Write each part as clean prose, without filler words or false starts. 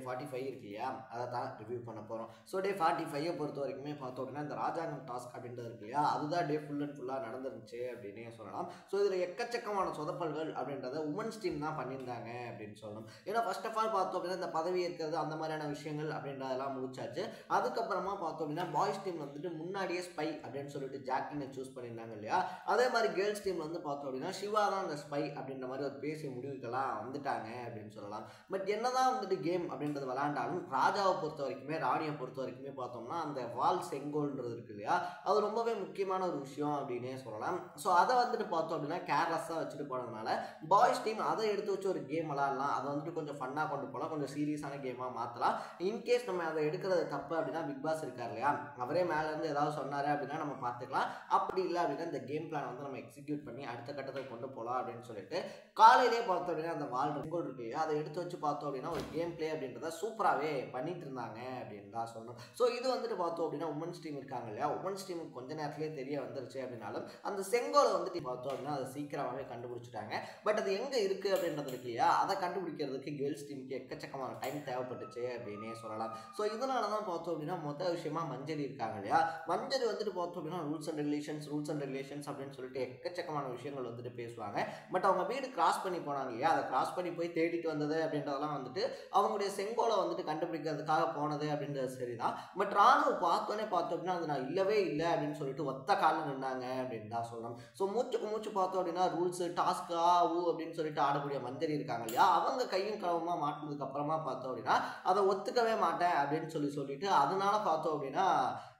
45 இருக்கு இல்லையா, அதை தான் ரிவ்யூ பண்ண போகிறோம். ஸோ டே 45 பொறுத்த வரைக்குமே பார்த்தோம் அப்படின்னா இந்த ராஜாங்கம் டாஸ்க் அப்படின்றது இருக்கு இல்லையா, அதுதான் டே ஃபுல் அண்ட் ஃபுல்லாக நடந்துருந்துச்சு அப்படின்னே சொல்லலாம். ஸோ இதில் எக்கச்சக்கமான சொதப்பல்கள் அப்படின்றத உமன்ஸ் டீம் தான் பண்ணியிருந்தாங்க அப்படின்னு சொல்லணும். ஏன்னா ஃபர்ஸ்ட் ஆஃப் ஆல் பார்த்தோம் அப்படின்னா இந்த பதவி இருக்கிறது அந்த மாதிரியான விஷயங்கள் அப்படின்றதெல்லாம் முடிச்சாச்சு. அதுக்கப்புறமா பார்த்தோம் அப்படின்னா பாய்ஸ் டீம் வந்துட்டு முன்னாடியே ஸ்பை அப்படின்னு சொல்லிட்டு ஜாக்லினை சூஸ் பண்ணியிருந்தாங்க இல்லையா, அதே மாதிரி கேர்ள்ஸ் டீம் வந்து பார்த்தோம் அப்படின்னா சிவா தான் அந்த ஸ்பை அப்படின்ற மாதிரி ஒரு பேசிய முடிவுக்கெல்லாம் வந்துட்டாங்க அப்படின்னு சொல்லலாம். பட் என்னதான் வந்துட்டு கேம் அப்படின்றது விளையாண்டாலும் ராஜாவை பொறுத்த வரைக்குமே ராணியை பொறுத்த வரைக்குமே பார்த்தோம்னா அந்த வால் செங்கோல்ன்றது இருக்கு இல்லையா, அது ரொம்பவே முக்கியமான ஒரு விஷயம் அப்படின்னே சொல்லலாம். ஸோ அதை வந்துட்டு பார்த்தோம் அப்படின்னா கேர்லெஸ்ஸாக வச்சுட்டு போனதுனால பாய்ஸ் டீம் அதை எடுத்து வச்சு ஒரு கேம் விளையாடலாம், அதை வந்துட்டு கொஞ்சம் ஃபன்னாக கொண்டு போகலாம், கொஞ்சம் சீரியஸான கேமாக மாற்றலாம். இன்கேஸ் நம்ம அதை எடுக்கிறது தப்பு அப்படின்னா பிக் பாஸ் இருக்கார் இல்லையா, அவரே மேலேருந்து ஏதாவது சொன்னார் அப்படின்னா நம்ம பார்த்துக்கலாம். அப்படி இல்லை அப்படின்னா இந்த கேம் பிளான் வந்து நம்ம எக்ஸிக்யூட் பண்ணி அடுத்த கட்டத்தை கொண்டு போகலாம் அப்படின்னு சொல்லிட்டு காலையிலே பார்த்தோம் அப்படின்னா அந்த வால் செங்கோல் இருக்கு இல்லையா, அதை எடுத்து வச்சு பார்த்தோம் அப்படின்னா ஒரு கேம் பிளே அப்படின்றத சூப்பராகவே பண்ணிட்டு இருந்தாங்க அப்படின்னு தான் சொல்லணும். ஸோ இது வந்துட்டு பார்த்தோம் அப்படின்னா உமன்ஸ் டீம் இருக்காங்க இல்லையா, உமன்ஸ் டீமுக்கு கொஞ்ச நேரத்திலே தெரிய வந்துருச்சு அப்படின்னாலும் அந்த செங்கோலை வந்துட்டு பார்த்தோம் அப்படின்னா அதை சீக்கிரமாகவே கண்டுபிடிச்சிட்டாங்க. பட் அது எங்கே இருக்குது அப்படின்றது இருக்கு இல்லையா, அதை கண்டுபிடிக்கிறதுக்கு கேர்ள்ஸ் டீமுக்கு எக்கச்சக்கமான டைம் தேவைப்பட்டுச்சு அப்படின்னே சொல்லலாம். ஸோ இதனால தான் பார்த்தோம் அப்படின்னா மொத்த விஷயமா மஞ்சரி இருக்காங்க இல்லையா, மஞ்சரி வந்துட்டு பார்த்தோம் அப்படின்னா ரூல்ஸ் அண்ட் ரெகுலேஷன்ஸ் அப்படின்னு சொல்லிட்டு எக்கச்சக்கமான விஷயங்கள் வந்துட்டு பேசுவாங்க. பட் அவங்க வீடு கிராஸ் பண்ணி போனாங்க இல்லையா, அதை கிராஸ் பண்ணி போய் தேடிட்டு வந்தது அப்படின்றதெல்லாம் வந்துட்டு அவங்களுடைய செங்கோலை வந்துட்டு கண்டுபிடிக்கிறதுக்காக போனது அப்படின்றது சரிதான். பட் ராணுவ பார்த்தோன்னே பார்த்தோம் அப்படின்னா அது நான் இல்லவே இல்லை அப்படின்னு சொல்லிட்டு ஒத்த காலில் நின்னாங்க அப்படின்னு தான் சொல்லணும். ஸோ மூச்சுக்கு மூச்சு பார்த்தோம் அப்படின்னா ரூல்ஸ் டாஸ்கா அப்படின்னு சொல்லிட்டு ஆடக்கூடிய மஞ்சரி இருக்காங்க இல்லையா, அவங்க கையும் களவுமா மாட்டினதுக்கு அப்புறமா பார்த்தோம் அப்படின்னா அதை ஒத்துக்கவே மாட்டேன் அப்படின்னு சொல்லிட்டு அதனால பார்த்தோம் அப்படின்னா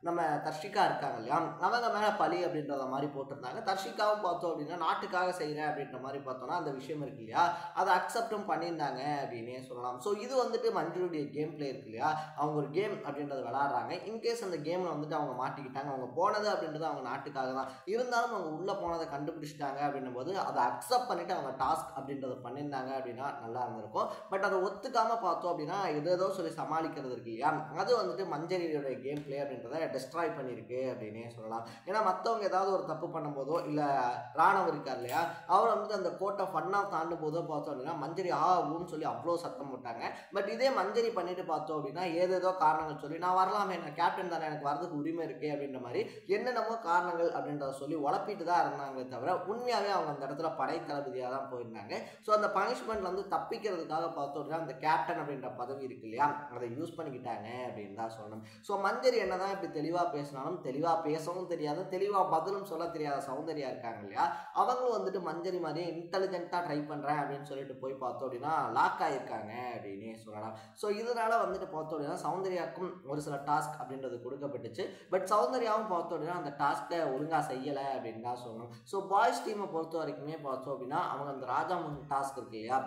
நம்ம தர்ஷிகா இருக்காங்க இல்லையா, அவங்க மேலே பழி அப்படின்றத மாதிரி போட்டிருந்தாங்க. தர்ஷிகாவும் பார்த்தோம் அப்படின்னா நாட்டுக்காக செய்கிறேன் அப்படின்ற மாதிரி பார்த்தோம்னா அந்த விஷயம் இருக்கு இல்லையா, அதை அக்செப்டும் பண்ணியிருந்தாங்க அப்படின்னே சொல்லலாம். ஸோ இது வந்துட்டு மஞ்சளுடைய கேம் பிளே இருக்கு இல்லையா, அவங்க ஒரு கேம் அப்படின்றத விளையாடுறாங்க. இன்கேஸ் அந்த கேமில் வந்துட்டு அவங்க மாட்டிக்கிட்டாங்க, அவங்க போனது அப்படின்றது அவங்க நாட்டுக்காக தான் இருந்தாலும் அவங்க உள்ளே போனதை கண்டுபிடிச்சிட்டாங்க அப்படின்னும் போது அதை அக்செப்ட் பண்ணிட்டு அவங்க டாஸ்க் அப்படின்றத பண்ணியிருந்தாங்க அப்படின்னா நல்லா இருந்திருக்கும். பட் அதை ஒத்துக்காம பார்த்தோம் அப்படின்னா ஏதோ சொல்லி சமாளிக்கிறது இருக்கு இல்லையா, அது வந்துட்டு மஞ்சரியோடைய கேம் பிளே அப்படின்றத டெஸ்ட்ராய் பண்ணியிருக்கு அப்படின்னே சொல்லலாம். ஏன்னா மற்றவங்க ஏதாவது ஒரு தப்பு பண்ணும்போதோ இல்லை ராணுவம் இருக்கார் இல்லையா, அவர் வந்துட்டு அந்த கோட்டை ஃபன்னாக தாண்டும் போதோ பார்த்தோம் அப்படின்னா மஞ்சரி ஆகும்னு சொல்லி அவ்வளோ சத்தம் போட்டாங்க. பட் இதே மஞ்சரி பண்ணிட்டு பார்த்தோம் அப்படின்னா ஏதேதோ காரணங்கள் சொல்லி நான் வரலாமே, நான் கேப்டன் தானே, எனக்கு வரதுக்கு உரிமை இருக்கே அப்படின்ற மாதிரி என்னென்னமோ காரணங்கள் அப்படின்றத சொல்லி உழப்பிட்டு தான் இருந்தாங்களே தவிர உண்மையாகவே அவங்க அந்த இடத்துல படை தளபதியாக தான் போயிருந்தாங்க. ஸோ அந்த பனிஷ்மெண்ட் வந்து தப்பிக்கிறதுக்காக பார்த்தோம் அப்படின்னா அந்த கேப்டன் அப்படின்ற பதவி இருக்கு இல்லையா, அதை யூஸ் பண்ணிக்கிட்டாங்க அப்படின்னு தான் சொல்லணும். ஸோ மஞ்சரி என்னதான் இப்படி தெளிவாக பேசினாலும் தெளிவாக பேசவும் தெரியாது, தெளிவாக பதிலும் சொல்ல தெரியாத சௌந்தர்யா இருக்காங்க இல்லையா, அவங்களும் வந்துட்டு மஞ்சரி மாதிரியே இன்டெலிஜென்ட்டாக ட்ரை பண்ணுறேன் அப்படின்னு சொல்லிட்டு போய் பார்த்தோம் அப்படின்னா லாக் ஆகியிருக்காங்க அப்படின்னே சொல்லலாம். ஸோ இதனால் வந்துட்டு பார்த்தோம் அப்படின்னா சௌந்தர்யாவுக்கும் ஒரு சில டாஸ்க் அப்படின்றது கொடுக்கப்பட்டுச்சு. பட் சௌந்தர்யாவும் பார்த்தோம் அப்படின்னா அந்த டாஸ்க்கை ஒழுங்காக செய்யலை அப்படின்னு தான் சொல்லணும். ஸோ பாய்ஸ் டீமை பொறுத்த வரைக்குமே பார்த்தோம் அப்படின்னா அவங்க அந்த ராஜாமன் டாஸ்க் இருக்கு இல்லையா,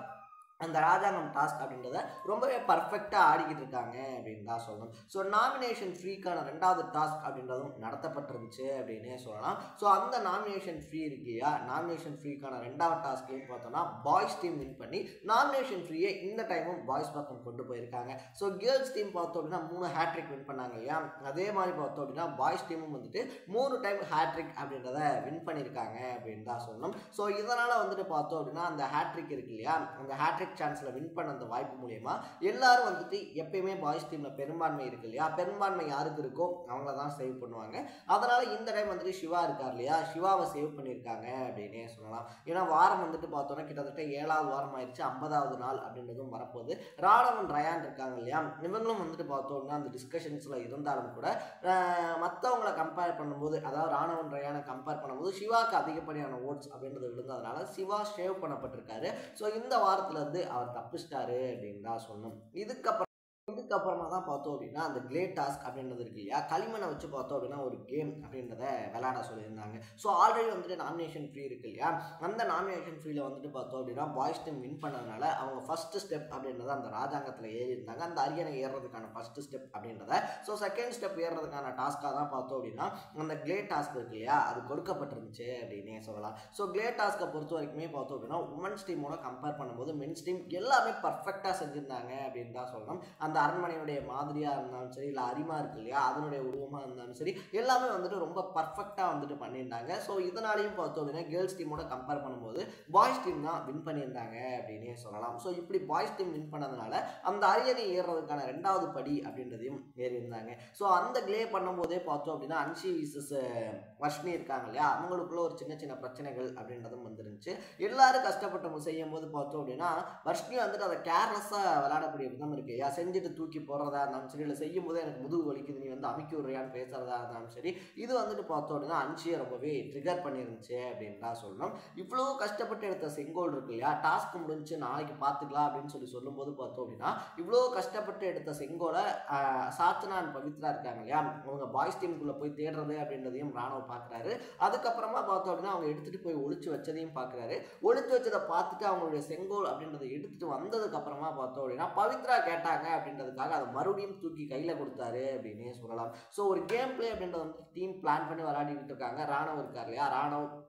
அந்த ராஜாங்கம் டாஸ்க் அப்படின்றத ரொம்பவே பர்ஃபெக்டாக ஆடிக்கிட்டு இருக்காங்க அப்படின்னு தான் சொல்லணும். ஸோ நாமினேஷன் ஃப்ரீக்கான 2வது டாஸ்க் அப்படின்றதும் நடத்தப்பட்டிருந்துச்சு அப்படின்னே சொல்லலாம். ஸோ அந்த நாமினேஷன் ஃப்ரீ இருக்கு இல்லையா, நாமினேஷன் ஃப்ரீக்கான 2வது டாஸ்க்லையும் பார்த்தோம்னா பாய்ஸ் டீம் வின் பண்ணி நாமினேஷன் ஃப்ரீயை இந்த டைமும் பாய்ஸ் பக்கம் கொண்டு போயிருக்காங்க. ஸோ கேர்ள்ஸ் டீம் பார்த்தோம் அப்படின்னா 3 ஹேட்ரிக் வின் பண்ணாங்க இல்லையா, அதே மாதிரி பார்த்தோம் அப்படின்னா பாய்ஸ் டீமும் வந்துட்டு 3 டைம் ஹேட்ரிக் அப்படின்றத வின் பண்ணியிருக்காங்க அப்படின்னு தான் சொல்லணும். ஸோ இதனால் வந்துட்டு பார்த்தோம் அப்படின்னா அந்த ஹேட்ரிக் இருக்கு இல்லையா, அந்த ஹேட்ரிக் சான்ஸ்ல வின் பண்ண அந்த வாய்ப்பு மூலமா எல்லாரும் வந்துட்டு எப்பயுமே பாய்ஸ் டீம்ல பெரும்பான்மை இருக்கு இல்லையா, பெரும்பான்மை யாருக்கு இருக்கோ அவங்கள தான் சேவ் பண்ணுவாங்க. அதனால இந்த டைம் வந்துட்டு சிவா இருக்கார் இல்லையா, சிவாவை சேவ் பண்ணியிருக்காங்க அப்படின்னே சொல்லலாம். ஏன்னா வாரம் வந்துட்டு பார்த்தோன்னா கிட்டத்தட்ட 7வது வாரம் ஆயிடுச்சு, 50வது நாள் அப்படின்றதும் வரப்போகுது. ராணவன் ரயான் இருக்காங்க இல்லையா, இவங்களும் வந்துட்டு பார்த்தோம்னா அந்த டிஸ்கஷன்ஸ்ல இருந்தாலும் கூட மற்றவங்களை கம்பேர் பண்ணும்போது, அதாவது ராணவன் ரயானை கம்பேர் பண்ணும்போது சிவாக்கு அதிகப்படியான ஓட்ஸ் அப்படின்றது விழுந்ததுனால சிவா சேவ் பண்ணப்பட்டிருக்காரு. ஸோ இந்த வாரத்துல இருந்து அவர் தப்பிச்சிட்டாரு அப்படின்னு தான் சொல்லணும். இதுக்கப்புறமா தான் பார்த்தோம் அப்படின்னா அந்த கிளே டாஸ்க் அப்படின்றது இருக்கு இல்லையா, களிமண்ணை வச்சு பார்த்தோம் அப்படின்னா ஒரு கேம் அப்படின்றத விளையாட சொல்லியிருந்தாங்க. ஸோ ஆல்ரெடி வந்துட்டு நாமினேஷன் ஃப்ரீ இருக்கு இல்லையா, அந்த நாமினேஷன் ஃப்ரீல வந்துட்டு பார்த்தோம் அப்படின்னா பாய்ஸ் டீம் வின் பண்ணதுனால அவங்க ஃபர்ஸ்ட் ஸ்டெப் அப்படின்றத அந்த ராஜாங்கத்தில் ஏறி இருந்தாங்க, அந்த அரியணை ஏறுறதுக்கான ஃபர்ஸ்ட் ஸ்டெப் அப்படின்றத. ஸோ செகண்ட் ஸ்டெப் ஏறுறதுக்கான டாஸ்க்காக தான் பார்த்தோம் அப்படின்னா அந்த கிளே டாஸ்க் இருக்கு இல்லையா, அது கொடுக்கப்பட்டிருந்துச்சு அப்படின்னே சொல்லலாம். ஸோ கிளே டாஸ்க்கை பொறுத்த வரைக்குமே பார்த்தோம் அப்படின்னா உமன்ஸ் டீமோட கம்பேர் பண்ணும்போது மென்ஸ் டீம் எல்லாமே பர்ஃபெக்டாக செஞ்சுருந்தாங்க அப்படின்னு தான் சொல்லணும். அந்த அந்த அரண்மனையுடைய மாதிரியாக இருந்தாலும் சரி, இல்லை அரிமா இருக்கு இல்லையா அதனுடைய உருவமாக இருந்தாலும் சரி, எல்லாமே வந்துட்டு ரொம்ப பர்ஃபெக்டாக வந்துட்டு பண்ணியிருந்தாங்க. ஸோ இதனாலையும் பார்த்தோம் அப்படின்னா கேர்ள்ஸ் டீமோட கம்பேர் பண்ணும்போது பாய்ஸ் டீம் தான் வின் பண்ணியிருந்தாங்க அப்படின்னே சொல்லலாம். ஸோ இப்படி பாய்ஸ் டீம் வின் பண்ணதுனால அந்த அரியணை ஏறுறதுக்கான 2வது படி அப்படின்றதையும் ஏறியிருந்தாங்க. ஸோ அந்த க்ளே பண்ணும்போதே பார்த்தோம் அப்படின்னா அன்ஷி விசஸ் வர்ஷினி இருக்காங்க இல்லையா, அவங்களுக்குள்ள ஒரு சின்ன சின்ன பிரச்சனைகள் அப்படின்றதும் வந்துருந்துச்சு. எல்லாரும் கஷ்டப்பட்டு செய்யும் போது பார்த்தோம் அப்படின்னா வர்ஷினி வந்துட்டு அதை கேர்லெஸ்ஸாக விளையாடக்கூடிய விதம் இருக்கு இல்லையா, செஞ்சுட்டு தூக்கி போடுறதா இருந்தாலும் சரி, இல்லை செய்யும் போது எனக்கு முதுகு வலிக்குது நீ வந்து அமுக்கி விடுறியான்னு பேசுறதா இருந்தாலும் சரி, இது வந்துட்டு பார்த்தோம் அப்படின்னா அன்ஷியை ரொம்பவே ட்ரிகர் பண்ணிருந்துச்சு அப்படின்னு தான் சொல்லணும். இவ்வளோ கஷ்டப்பட்டு எடுத்த செங்கோல் இருக்கு இல்லையா, டாஸ்க் முடிஞ்சு நாளைக்கு பார்த்துக்கலாம் அப்படின்னு சொல்லும்போது பார்த்தோம் அப்படின்னா இவ்வளோ கஷ்டப்பட்டு எடுத்த செங்கோலை சாச்சனா அண்ட் பவித்ரா இருக்காங்க இல்லையா, அவங்க பாய்ஸ் டீமுக்குள்ளே போய் தேடுறது அப்படின்றதையும் ராணுவ பார்க்குறாரு. அதுக்கப்புறமா பார்த்தோம் அப்படின்னா அவங்க எடுத்துகிட்டு போய் ஒளிச்சு வச்சதையும் பார்க்குறாரு. ஒளிச்சு வச்சதை பார்த்துட்டு அவங்களுடைய செங்கோல் அப்படின்றத எடுத்துகிட்டு வந்ததுக்கு அப்புறமா பார்த்தோம் அப்படின்னா பவித்ரா கேட்டாங்க அப்படின்றதுக்காக அதை மறுபடியும் தூக்கி கையில் கொடுத்தாரு அப்படின்னே சொல்லலாம். ஸோ ஒரு கேம் பிளே அப்படின்றத வந்து டீம் பிளான் பண்ணி விளையாடிட்டு இருக்காங்க. ராணுவ இருக்கார் இல்லையா, ராணுவ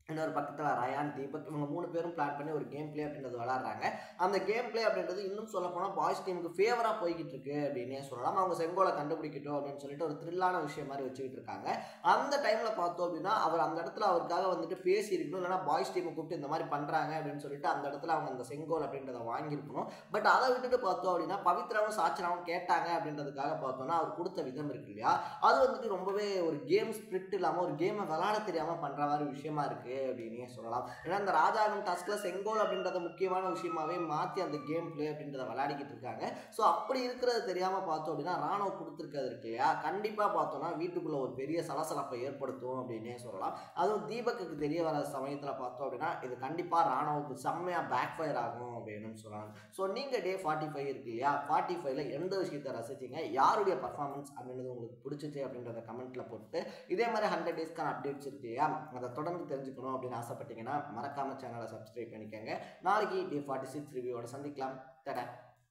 இன்னொரு பக்கத்தில் ரயான், தீபக், இவங்க 3 பேரும் பிளான் பண்ணி ஒரு கேம் பிளே அப்படின்றது விளாட்றாங்க. அந்த கேம் பிளே அப்படின்றது இன்னும் சொல்ல போனால் பாய்ஸ் டீமுக்கு ஃபேவராக போய்கிட்டு இருக்கு அப்படின்னே சொல்லலாம். அவங்க செங்கோலை கண்டுபிடிக்கட்டும் அப்படின்னு சொல்லிட்டு ஒரு த்ரில்லான விஷயம் மாதிரி வச்சுக்கிட்டு இருக்காங்க. அந்த டைமில் பார்த்தோம் அப்படின்னா அவர் அந்த இடத்துல அவருக்காக வந்துட்டு பேசியிருக்கணும், இல்லைனா பாய்ஸ் டீமை கூப்பிட்டு இந்த மாதிரி பண்ணுறாங்க அப்படின்னு சொல்லிட்டு அந்த இடத்துல அவங்க அந்த செங்கோல் அப்படின்றத வாங்கியிருக்கணும். பட் அதை விட்டுட்டு பார்த்தோம் அப்படின்னா பவித்ராவும் சாச்சனாவும் கேட்டாங்க அப்படின்றதுக்காக பார்த்தோம்னா அவர் கொடுத்த விதம் இருக்கு இல்லையா, அது வந்துட்டு ரொம்பவே ஒரு கேம் ஸ்பிரிட் இல்லாமல் ஒரு கேமை விளாட தெரியாமல் பண்ணுற மாதிரி விஷயமா இருக்குது அப்படின்னே சொல்லலாம். ஏன்னா இந்த ராஜாங்கம் டாஸ்க்ல செங்கோல் அப்படின்றத முக்கியமான விஷயமாவே மாற்றி அந்த கேம் பிளே அப்படின்றத விளையாடிக்கிட்டு இருக்காங்க. ஸோ அப்படி இருக்கிறது தெரியாம பார்த்தோம் அப்படின்னா ராணுவ கொடுத்துருக்கிறது இருக்கு இல்லையா, கண்டிப்பாக பார்த்தோம்னா வீட்டுக்குள்ள ஒரு பெரிய சலசலப்பை ஏற்படுத்தும் அப்படின்னே சொல்லலாம். அதுவும் தீபக்கு தெரிய வர சமயத்தில் பார்த்தோம் அப்படின்னா இது கண்டிப்பாக ராணுவுக்கு செம்மையாக பேக் ஃபயர் ஆகும் அப்படின்னு சொல்லலாம். ஸோ நீங்கள் டே 45 இருக்கு இல்லையா, 45ல எந்த விஷயத்தை ரசிச்சிங்க, யாருடைய பர்ஃபார்மன்ஸ் அப்படின்றது உங்களுக்கு பிடிச்சிச்சு அப்படின்றத கமெண்ட்ல போட்டு இதே மாதிரி 100 டேஸ்க்கான அப்டேட்ஸ் இருக்கு இல்லையா அதை தொடர்ந்து தெரிஞ்சுக்கணும் அப்படின்னு ஆசைப்பட்டீங்கன்னா மறக்காம சேனலை சப்ஸ்கிரைப் பண்ணிக்கோங்க. நாளைக்கு டே 46 ரிவ்யூவோட சந்திக்கலாம். Tata,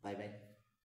bye by.